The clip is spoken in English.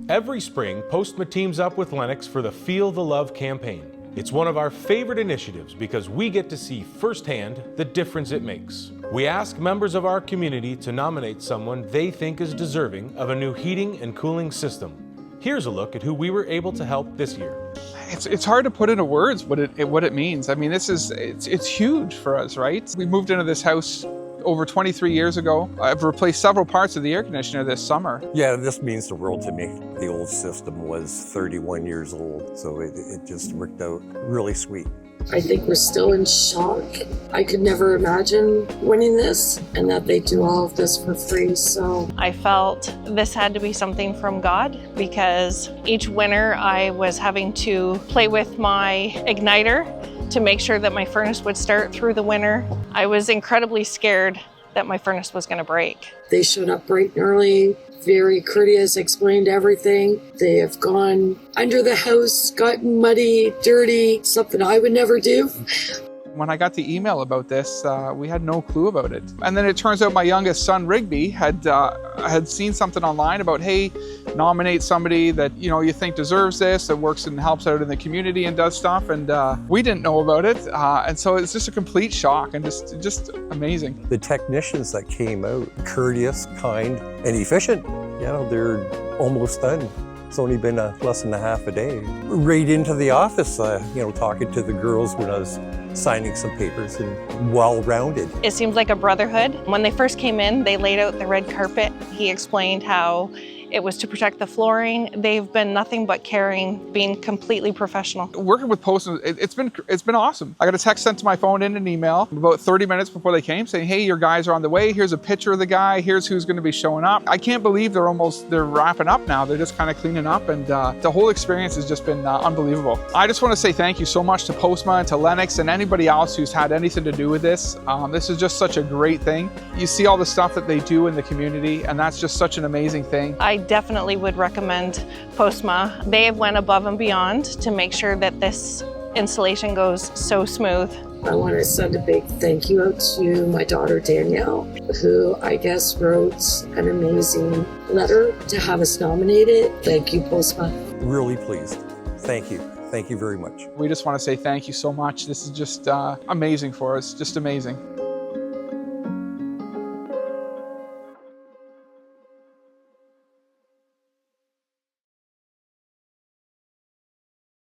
Every spring, Postma teams up with Lennox for the Feel the Love campaign. It's one of our favorite initiatives because we get to see firsthand the difference it makes. We ask members of our community to nominate someone they think is deserving of a new heating and cooling system. Here's a look at who we were able to help this year. It's hard to put into words what it means. I mean, it's huge for us, right? We moved into this house over 23 years ago. I've replaced several parts of the air conditioner this summer. Yeah, this means the world to me. The old system was 31 years old, so it just worked out really sweet. I think we're still in shock. I could never imagine winning this and that they do all of this for free. So I felt this had to be something from God, because each winter I was having to play with my igniter to make sure that my furnace would start through the winter. I was incredibly scared that my furnace was going to break. They showed up bright and early, very courteous, explained everything. They have gone under the house, gotten muddy, dirty, something I would never do. When I got the email about this, we had no clue about it. And then it turns out my youngest son, Rigby, had seen something online about, hey, nominate somebody that you think deserves this, that works and helps out in the community and does stuff. And we didn't know about it. And so it's just a complete shock and just amazing. The technicians that came out, courteous, kind, and efficient, they're almost done. It's only been less than a half a day. Right into the office, talking to the girls when I was signing some papers, and well-rounded. It seems like a brotherhood. When they first came in, they laid out the red carpet. He explained how it was to protect the flooring. They've been nothing but caring, being completely professional. Working with Postma, it's been awesome. I got a text sent to my phone and an email about 30 minutes before they came saying, hey, your guys are on the way. Here's a picture of the guy. Here's who's going to be showing up. I can't believe they're wrapping up now. They're just kind of cleaning up, and the whole experience has just been unbelievable. I just want to say thank you so much to Postma and to Lennox and anybody else who's had anything to do with this. This is just such a great thing. You see all the stuff that they do in the community, and that's just such an amazing thing. I definitely would recommend Postma. They have went above and beyond to make sure that this installation goes so smooth. I want to send a big thank you out to my daughter Danielle, who I guess wrote an amazing letter to have us nominated. Thank you, Postma. Really pleased. Thank you. Thank you very much. We just want to say thank you so much. This is just amazing for us, just amazing.